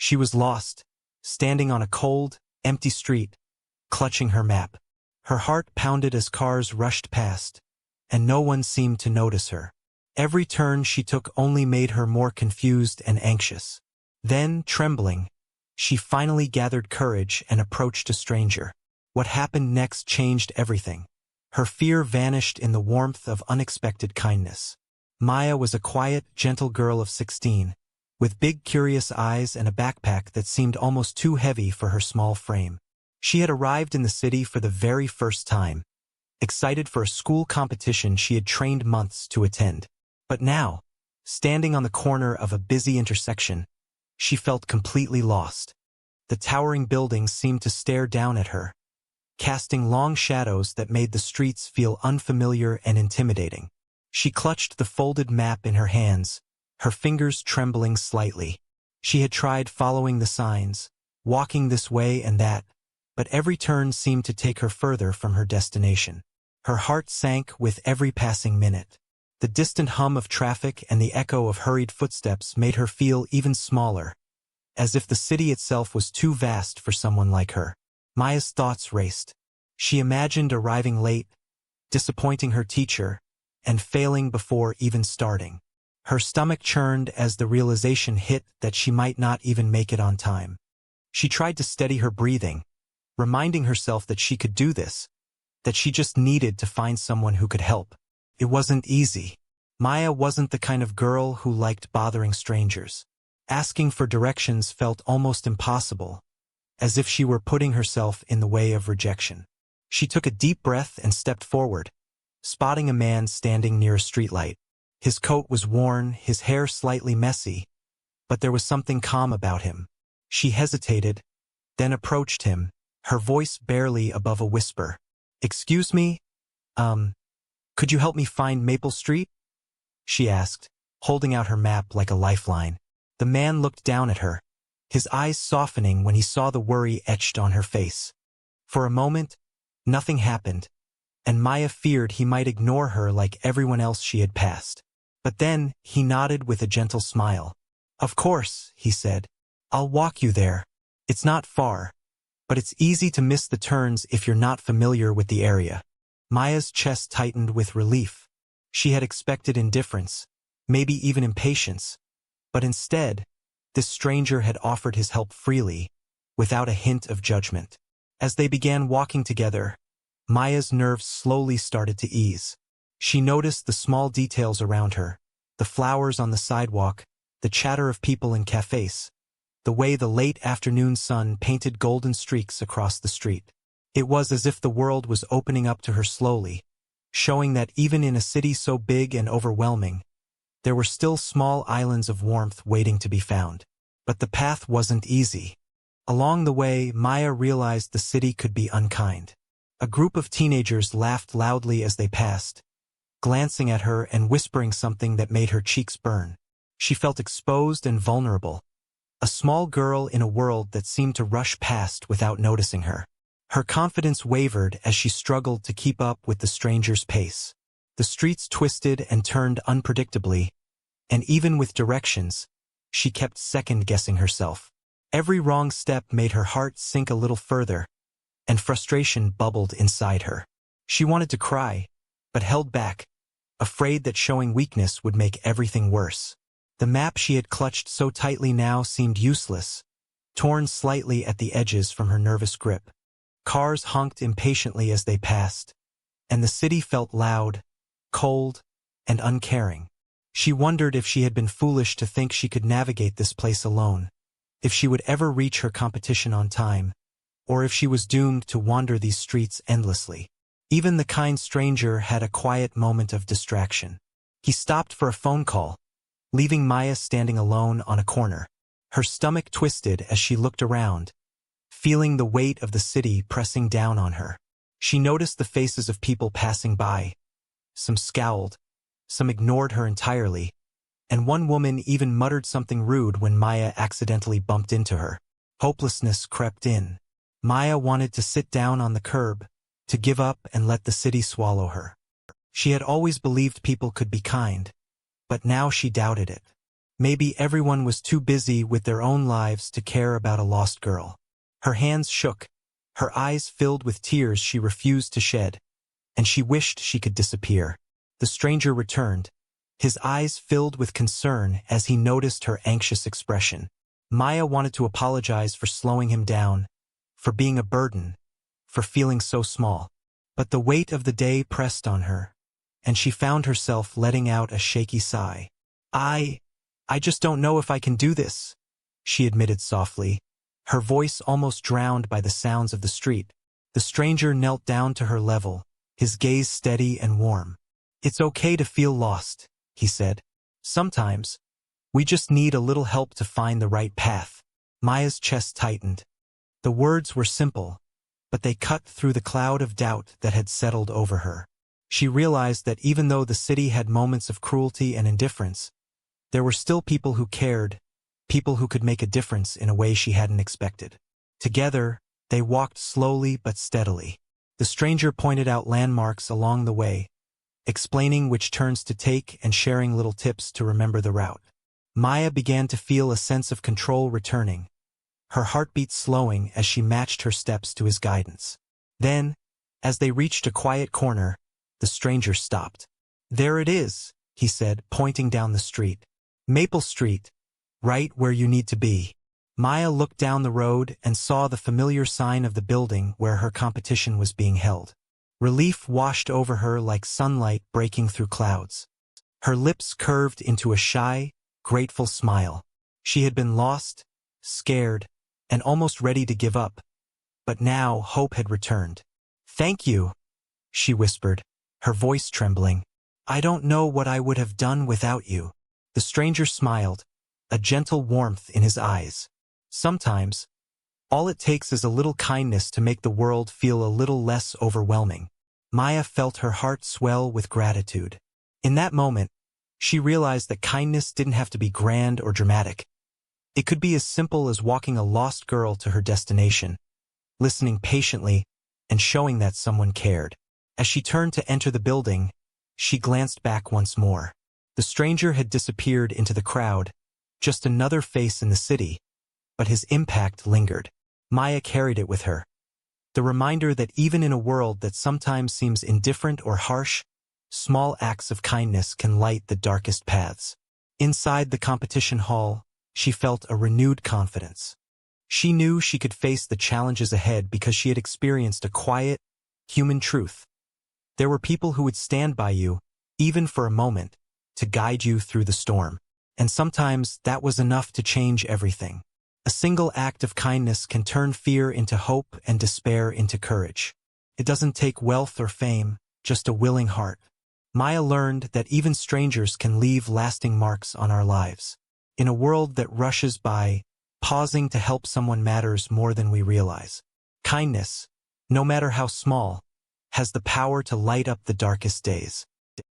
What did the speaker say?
She was lost, standing on a cold, empty street, clutching her map. Her heart pounded as cars rushed past, and no one seemed to notice her. Every turn she took only made her more confused and anxious. Then, trembling, she finally gathered courage and approached a stranger. What happened next changed everything. Her fear vanished in the warmth of unexpected kindness. Maya was a quiet, gentle girl of 16, with big, curious eyes and a backpack that seemed almost too heavy for her small frame. She had arrived in the city for the very first time, excited for a school competition she had trained months to attend. But now, standing on the corner of a busy intersection, she felt completely lost. The towering buildings seemed to stare down at her, casting long shadows that made the streets feel unfamiliar and intimidating. She clutched the folded map in her hands, her fingers trembling slightly. She had tried following the signs, walking this way and that, but every turn seemed to take her further from her destination. Her heart sank with every passing minute. The distant hum of traffic and the echo of hurried footsteps made her feel even smaller, as if the city itself was too vast for someone like her. Maya's thoughts raced. She imagined arriving late, disappointing her teacher, and failing before even starting. Her stomach churned as the realization hit that she might not even make it on time. She tried to steady her breathing, reminding herself that she could do this, that she just needed to find someone who could help. It wasn't easy. Maya wasn't the kind of girl who liked bothering strangers. Asking for directions felt almost impossible, as if she were putting herself in the way of rejection. She took a deep breath and stepped forward, spotting a man standing near a streetlight. His coat was worn, his hair slightly messy, but there was something calm about him. She hesitated, then approached him, her voice barely above a whisper. "Excuse me? Could you help me find Maple Street?" she asked, holding out her map like a lifeline. The man looked down at her, his eyes softening when he saw the worry etched on her face. For a moment, nothing happened, and Maya feared he might ignore her like everyone else she had passed. But then, he nodded with a gentle smile. "Of course," he said. "I'll walk you there. It's not far, but it's easy to miss the turns if you're not familiar with the area." Maya's chest tightened with relief. She had expected indifference, maybe even impatience, but instead, this stranger had offered his help freely, without a hint of judgment. As they began walking together, Maya's nerves slowly started to ease. She noticed the small details around her, the flowers on the sidewalk, the chatter of people in cafes, the way the late afternoon sun painted golden streaks across the street. It was as if the world was opening up to her slowly, showing that even in a city so big and overwhelming, there were still small islands of warmth waiting to be found. But the path wasn't easy. Along the way, Maya realized the city could be unkind. A group of teenagers laughed loudly as they passed, glancing at her and whispering something that made her cheeks burn. She felt exposed and vulnerable, a small girl in a world that seemed to rush past without noticing her. Her confidence wavered as she struggled to keep up with the stranger's pace. The streets twisted and turned unpredictably, and even with directions, she kept second-guessing herself. Every wrong step made her heart sink a little further, and frustration bubbled inside her. She wanted to cry, but held back, afraid that showing weakness would make everything worse. The map she had clutched so tightly now seemed useless, torn slightly at the edges from her nervous grip. Cars honked impatiently as they passed, and the city felt loud, cold, and uncaring. She wondered if she had been foolish to think she could navigate this place alone, if she would ever reach her competition on time, or if she was doomed to wander these streets endlessly. Even the kind stranger had a quiet moment of distraction. He stopped for a phone call, leaving Maya standing alone on a corner. Her stomach twisted as she looked around, feeling the weight of the city pressing down on her. She noticed the faces of people passing by. Some scowled, some ignored her entirely, and one woman even muttered something rude when Maya accidentally bumped into her. Hopelessness crept in. Maya wanted to sit down on the curb, to give up and let the city swallow her. She had always believed people could be kind, but now she doubted it. Maybe everyone was too busy with their own lives to care about a lost girl. Her hands shook, her eyes filled with tears she refused to shed, and she wished she could disappear. The stranger returned, his eyes filled with concern as he noticed her anxious expression. Maya wanted to apologize for slowing him down, for being a burden, for feeling so small. But the weight of the day pressed on her, and she found herself letting out a shaky sigh. I just don't know if I can do this, she admitted softly, her voice almost drowned by the sounds of the street. The stranger knelt down to her level, his gaze steady and warm. It's okay to feel lost, he said. Sometimes, we just need a little help to find the right path. Maya's chest tightened. The words were simple, but they cut through the cloud of doubt that had settled over her. She realized that even though the city had moments of cruelty and indifference, there were still people who cared, people who could make a difference in a way she hadn't expected. Together, they walked slowly but steadily. The stranger pointed out landmarks along the way, explaining which turns to take and sharing little tips to remember the route. Maya began to feel a sense of control returning, her heartbeat slowing as she matched her steps to his guidance. Then, as they reached a quiet corner, the stranger stopped. There it is, he said, pointing down the street. Maple Street, right where you need to be. Maya looked down the road and saw the familiar sign of the building where her competition was being held. Relief washed over her like sunlight breaking through clouds. Her lips curved into a shy, grateful smile. She had been lost, scared, and almost ready to give up, but now hope had returned. Thank you, she whispered, her voice trembling. I don't know what I would have done without you. The stranger smiled, a gentle warmth in his eyes. Sometimes, all it takes is a little kindness to make the world feel a little less overwhelming. Maya felt her heart swell with gratitude. In that moment, she realized that kindness didn't have to be grand or dramatic. It could be as simple as walking a lost girl to her destination, listening patiently, and showing that someone cared. As she turned to enter the building, she glanced back once more. The stranger had disappeared into the crowd, just another face in the city, but his impact lingered. Maya carried it with her. The reminder that even in a world that sometimes seems indifferent or harsh, small acts of kindness can light the darkest paths. Inside the competition hall, she felt a renewed confidence. She knew she could face the challenges ahead because she had experienced a quiet, human truth. There were people who would stand by you, even for a moment, to guide you through the storm. And sometimes that was enough to change everything. A single act of kindness can turn fear into hope and despair into courage. It doesn't take wealth or fame, just a willing heart. Maya learned that even strangers can leave lasting marks on our lives. In a world that rushes by, pausing to help someone matters more than we realize. Kindness, no matter how small, has the power to light up the darkest days.